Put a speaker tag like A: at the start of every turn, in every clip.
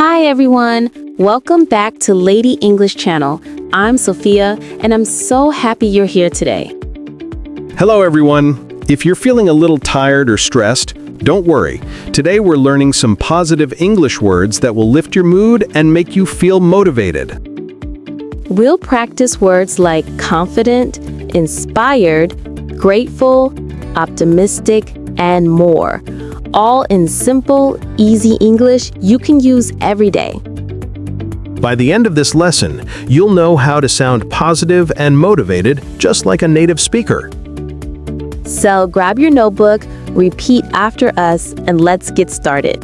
A: Hi everyone, welcome back to Lady English Channel. I'm Sophia and I'm so happy you're here today.
B: Hello everyone. If you're feeling a little tired or stressed, don't worry. Today we're learning some positive English words that will lift your mood and make you feel motivated.
A: We'll practice words like confident, inspired, grateful, optimistic, and more. All in simple, easy English you can use every day.
B: By the end of this lesson, you'll know how to sound positive and motivated just like a native speaker.
A: So grab your notebook, repeat after us, and let's get started.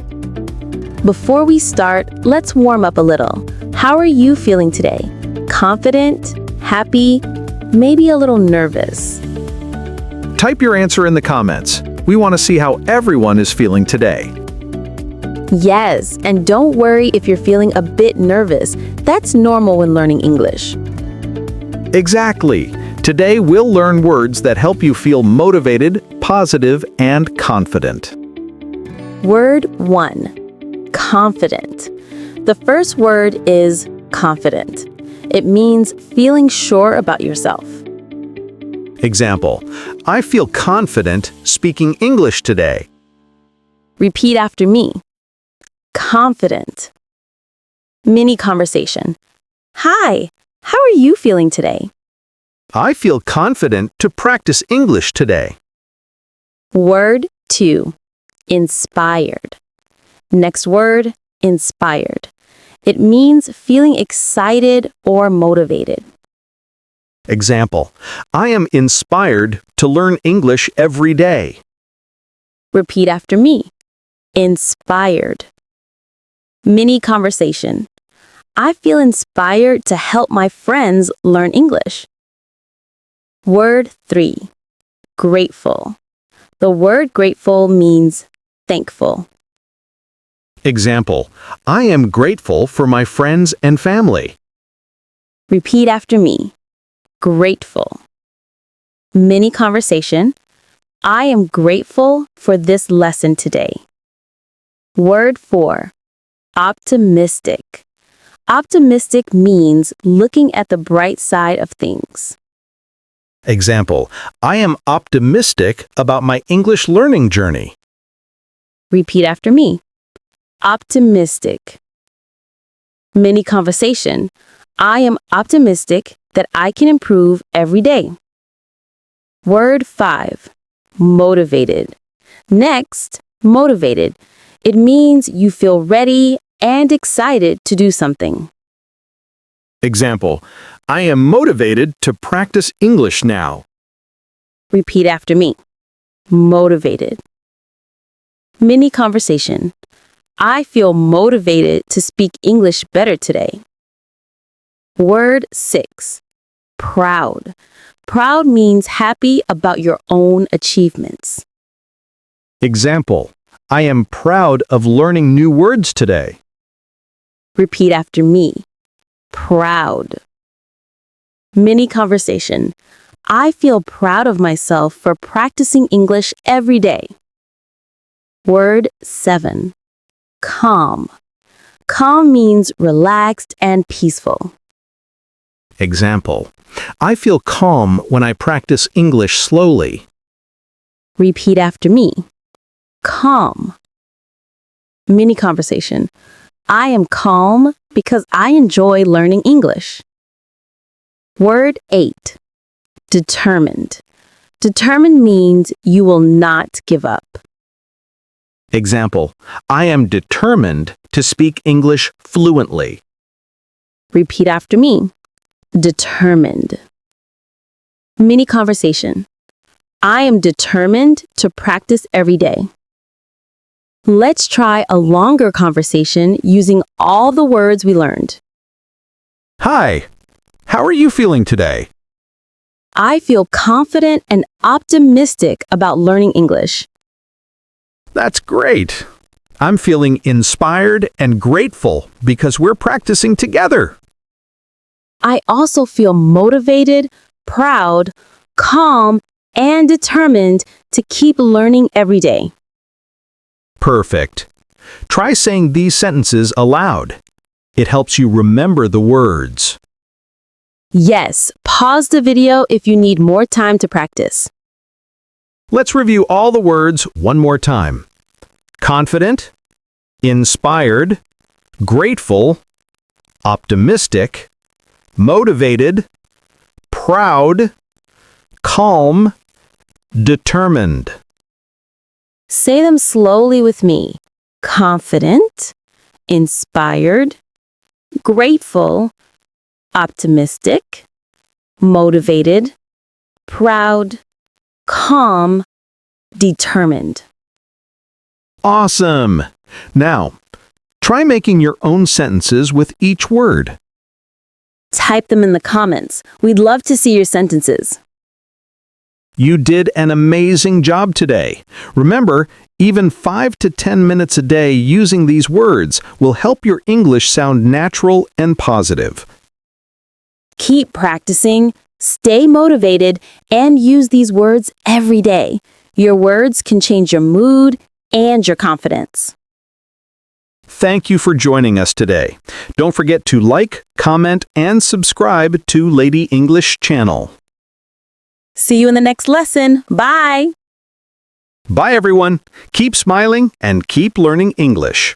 A: Before we start, let's warm up a little. How are you feeling today? Confident? Happy? Maybe a little nervous?
B: Type your answer in the comments. We want to see how everyone is feeling today.
A: Yes, and don't worry if you're feeling a bit nervous. That's normal when learning English.
B: Exactly. Today we'll learn words that help you feel motivated, positive, and confident.
A: Word 1. Confident. The first word is confident. It means feeling sure about yourself.
B: Example, I feel confident speaking English today.
A: Repeat after me. Confident. Mini conversation. Hi, how are you feeling today?
B: I feel confident to practice English today.
A: Word 2. Inspired. Next word, inspired. It means feeling excited or motivated.
B: Example, I am inspired to learn English every day.
A: Repeat after me. Inspired. Mini conversation. I feel inspired to help my friends learn English. Word 3. Grateful. The word grateful means thankful.
B: Example, I am grateful for my friends and family.
A: Repeat after me. Grateful. Mini conversation. I am grateful for this lesson today. Word 4. Optimistic. Optimistic means looking at the bright side of things.
B: Example, I am optimistic about my English learning journey.
A: Repeat after me. Optimistic. Mini conversation. I am optimistic that I can improve every day. Word 5. Motivated. Next, motivated. It means you feel ready and excited to do something.
B: Example, I am motivated to practice English now.
A: Repeat after me. Motivated. Mini conversation. I feel motivated to speak English better today. Word 6. Proud. Proud means happy about your own achievements.
B: Example, I am proud of learning new words today.
A: Repeat after me. Proud. Mini conversation. I feel proud of myself for practicing English every day. Word 7. Calm. Calm means relaxed and peaceful.
B: Example, I feel calm when I practice English slowly.
A: Repeat after me. Calm. Mini conversation. I am calm because I enjoy learning English. Word 8. Determined. Determined means you will not give up.
B: Example, I am determined to speak English fluently.
A: Repeat after me. Determined. Mini conversation. I am determined to practice every day. Let's try a longer conversation using all the words we learned.
B: Hi, how are you feeling today?
A: I feel confident and optimistic about learning English.
B: That's great. I'm feeling inspired and grateful because we're practicing together.
A: I also feel motivated, proud, calm, and determined to keep learning every day.
B: Perfect. Try saying these sentences aloud. It helps you remember the words.
A: Yes, pause the video if you need more time to practice.
B: Let's review all the words one more time. Confident, inspired, grateful, optimistic, motivated, proud, calm, determined.
A: Say them slowly with me. Confident, inspired, grateful, optimistic, motivated, proud, calm, determined.
B: Awesome! Now, try making your own sentences with each word.
A: Type them in the comments. We'd love to see your sentences.
B: You did an amazing job today. Remember, even 5 to 10 minutes a day using these words will help your English sound natural and positive.
A: Keep practicing, stay motivated, and use these words every day. Your words can change your mood and your confidence.
B: Thank you for joining us today. Don't forget to like, comment, and subscribe to Lady English channel.
A: See you in the next lesson. Bye!
B: Bye everyone. Keep smiling and keep learning English.